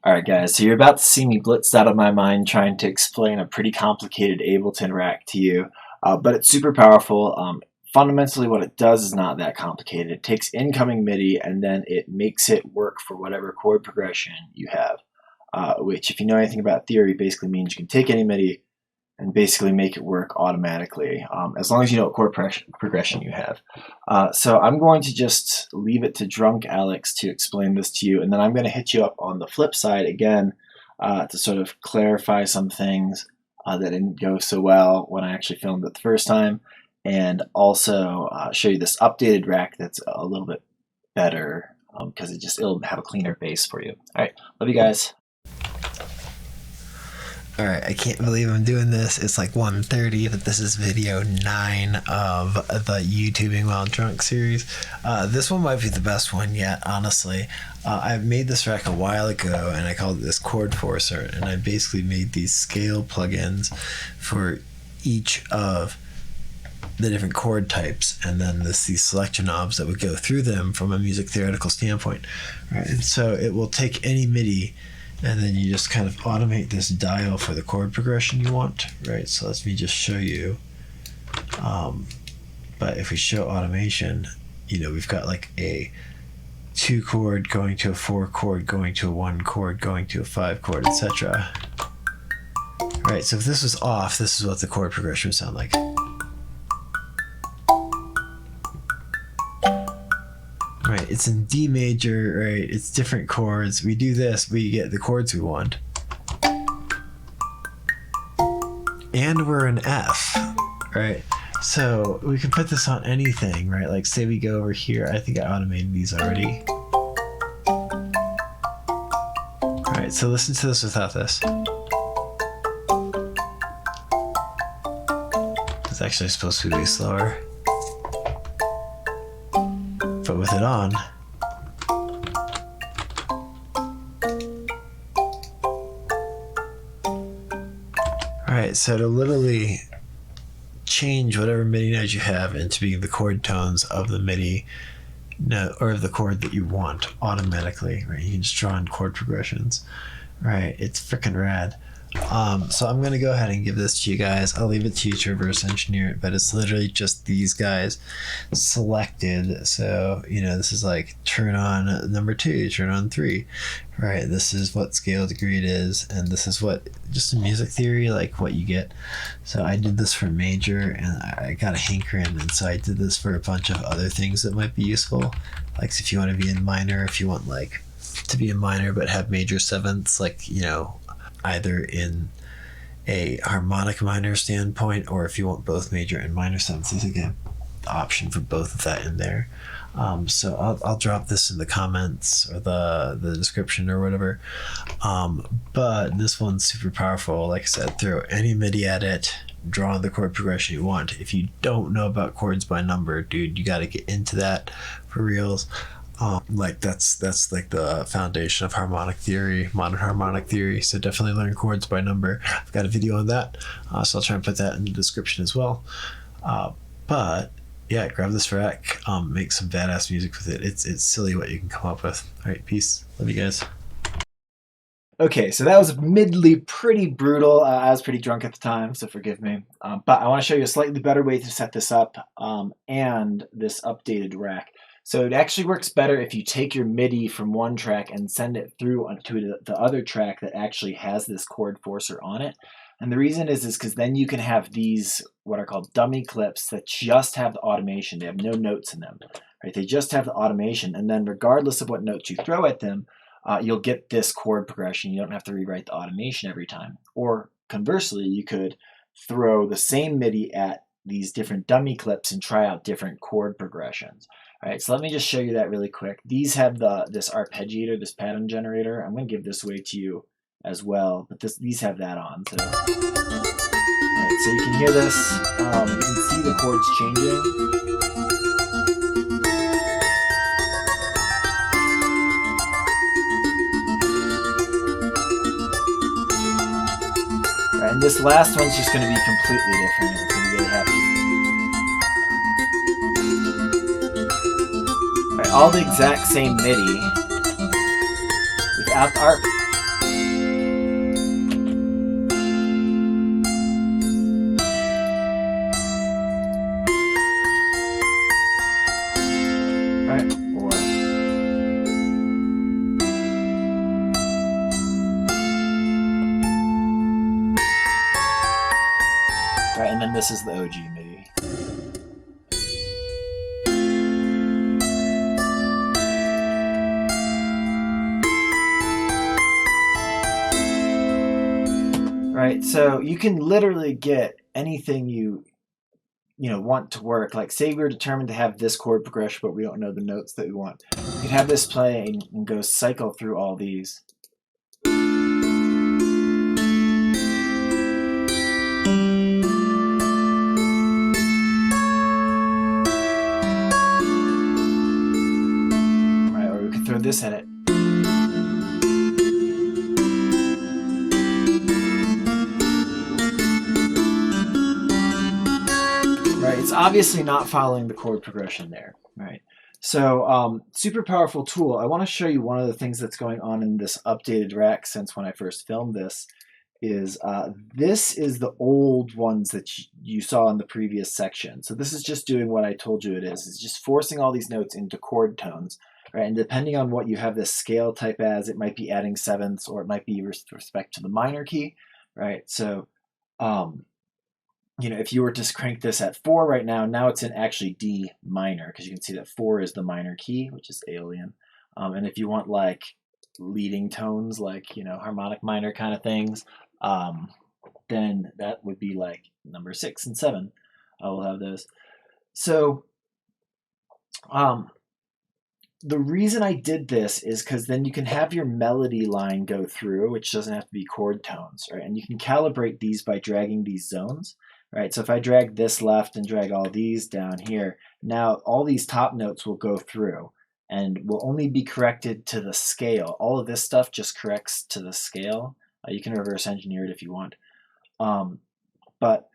Alright guys, so you're about to see me blitzed out of my mind trying to explain a pretty complicated Ableton rack to you, but it's super powerful. Fundamentally what it does is not that complicated. It takes incoming MIDI and then it makes it work for whatever chord progression you have, which if you know anything about theory basically means you can take any MIDI and basically make it work automatically, as long as you know what chord progression you have. So I'm going to just leave it to Drunk Alex to explain this to you, and then I'm going to hit you up on the flip side again to sort of clarify some things that didn't go so well when I actually filmed it the first time, and also show you this updated rack that's a little bit better because it'll have a cleaner bass for you. All right, love you guys. Alright, I can't believe I'm doing this. It's like 1:30, but this is video 9 of the YouTubing While Drunk series. This one might be the best one yet, honestly. I made this rack a while ago, and I called it this chord forcer, and I basically made these scale plugins for each of the different chord types, and then these selection knobs that would go through them from a music theoretical standpoint. Right, and so it will take any MIDI, and then you just kind of automate this dial for the chord progression you want, right? So let me just show you. But if we show automation, you know, we've got like a 2 chord going to a 4 chord going to a 1 chord going to a 5 chord, etc. Right, so if this was off, this is what the chord progression would sound like. Right, it's in D major, right? It's different chords. We do this, we get the chords we want. And we're in F, right? So we can put this on anything, right? Like say we go over here, I think I automated these already. All right, so listen to this without this. It's actually supposed to be way slower. But with it on, alright, so to literally change whatever MIDI notes you have into being the chord tones of the MIDI note or of the chord that you want automatically, right? You can just draw in chord progressions, right? It's freaking rad. So I'm going to go ahead and give this to you guys. I'll leave it to you to reverse engineer it, but it's literally just these guys selected. So, you know, this is like turn on number 2, turn on 3, right? This is what scale degree it is, and this is what, just in music theory, like what you get. So I did this for major, and I got a hankering, and so I did this for a bunch of other things that might be useful. Like if you want to be in minor, if you want like to be in minor but have major sevenths, like, you know, either in a harmonic minor standpoint, or if you want both major and minor sevenths, there's again the option for both of that in there. So I'll drop this in the comments or the description or whatever. But this one's super powerful. Like I said, throw any MIDI at it, draw the chord progression you want. If you don't know about chords by number, dude, you got to get into that for reals. Like that's like the foundation of harmonic theory, modern harmonic theory. So definitely learn chords by number. I've got a video on that, so I'll try and put that in the description as well. But yeah, grab this rack, make some badass music with it. It's silly what you can come up with. All right, peace. Love you guys. Okay, so that was admittedly pretty brutal. I was pretty drunk at the time, so forgive me. But I want to show you a slightly better way to set this up and this updated rack. So it actually works better if you take your MIDI from one track and send it through onto the other track that actually has this chord forcer on it. And the reason is because then you can have these what are called dummy clips that just have the automation. They have no notes in them, right? They just have the automation, and then regardless of what notes you throw at them, you'll get this chord progression. You don't have to rewrite the automation every time. Or conversely, you could throw the same MIDI at these different dummy clips and try out different chord progressions. All right, so let me just show you that really quick. These have this arpeggiator, this pattern generator. I'm going to give this away to you as well, but these have that on. So, all right, so you can hear this. You can see the chords changing. Right, and this last one's just going to be completely different. It's going to be really happy. All the exact same MIDI without the arp. then this is the OG MIDI. Right, so you can literally get anything you want to work. Like, say we're determined to have this chord progression, but we don't know the notes that we want. You can have this play and go cycle through all these. Right, or we can throw this at it. Right, it's obviously not following the chord progression there, right? So super powerful tool. I want to show you one of the things that's going on in this updated rack since when I first filmed this is this is the old ones that you saw in the previous section. So this is just doing what I told you it is. It's just forcing all these notes into chord tones, right? And depending on what you have this scale type as, it might be adding sevenths or it might be with respect to the minor key, right? So if you were to crank this at 4 right now it's in actually D minor, because you can see that 4 is the minor key, which is alien. And if you want like leading tones, like, harmonic minor kind of things, then that would be like number 6 and 7. I will have those. So the reason I did this is because then you can have your melody line go through, which doesn't have to be chord tones, right? And you can calibrate these by dragging these zones. Right, so if I drag this left and drag all these down here, now all these top notes will go through and will only be corrected to the scale. All of this stuff just corrects to the scale. You can reverse engineer it if you want. But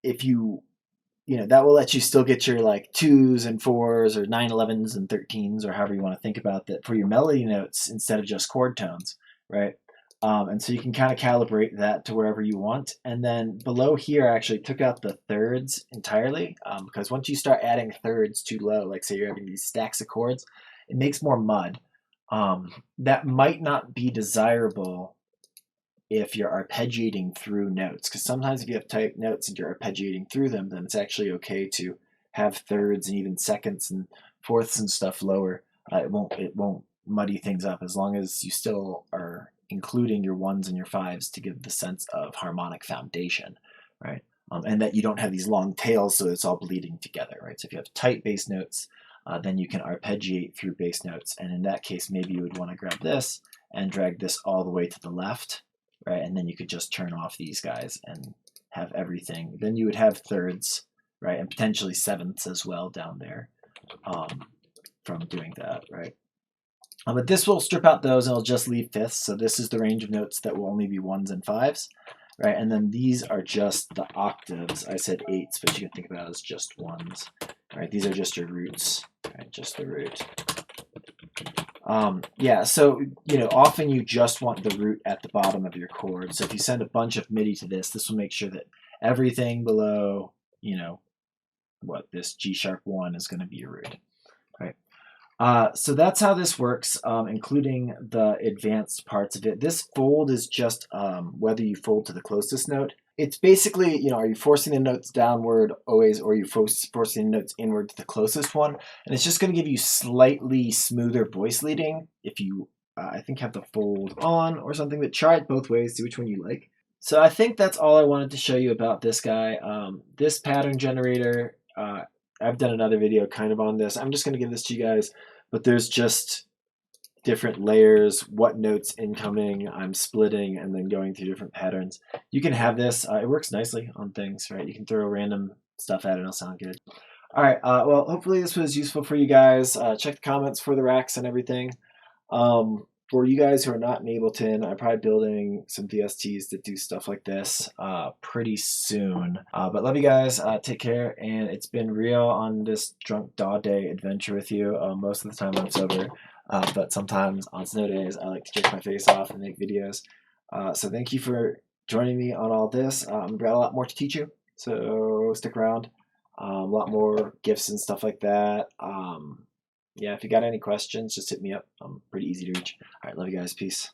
if that will let you still get your like 2s and 4s or 9, 11s and 13s, or however you want to think about that for your melody notes instead of just chord tones, right? And so you can kind of calibrate that to wherever you want. And then below here, I actually took out the thirds entirely, because once you start adding thirds too low, like say you're having these stacks of chords, it makes more mud. That might not be desirable if you're arpeggiating through notes, because sometimes if you have tight notes and you're arpeggiating through them, then it's actually okay to have thirds and even seconds and fourths and stuff lower. It won't muddy things up, as long as you still are including your 1s and your 5s to give the sense of harmonic foundation, right? And that you don't have these long tails so it's all bleeding together, right? So if you have tight bass notes, then you can arpeggiate through bass notes, and in that case maybe you would want to grab this and drag this all the way to the left, right? And then you could just turn off these guys and have everything. Then you would have thirds, right? And potentially sevenths as well down there from doing that, right? But this will strip out those and it'll just leave fifths. So this is the range of notes that will only be 1s and 5s, right? And then these are just the octaves. I said 8s, but you can think about it as just 1s, right? These are just your roots, right? Just the root. Yeah, so often you just want the root at the bottom of your chord. So if you send a bunch of MIDI to this will make sure that everything below, this G#1 is going to be your root, right? So that's how this works, including the advanced parts of it. This fold is just whether you fold to the closest note. It's basically, are you forcing the notes downward always, or are you forcing the notes inward to the closest one? And it's just going to give you slightly smoother voice leading if you, I think, have the fold on or something. But try it both ways, see which one you like. So I think that's all I wanted to show you about this guy. This pattern generator, I've done another video kind of on this. I'm just going to give this to you guys, but there's just different layers, what notes incoming, I'm splitting, and then going through different patterns. You can have this. It works nicely on things, right? You can throw random stuff at it and it'll sound good. All right, well, hopefully this was useful for you guys. Check the comments for the racks and everything. For you guys who are not in Ableton, I'm probably building some VSTs that do stuff like this pretty soon. But love you guys. Take care. And it's been real on this drunk DAW day adventure with you. Most of the time I'm sober. But sometimes on snow days, I like to take my face off and make videos. So thank you for joining me on all this. I've got a lot more to teach you. So stick around. A lot more gifts and stuff like that. Yeah, if you got any questions, just hit me up. I'm pretty easy to reach. All right, love you guys. Peace.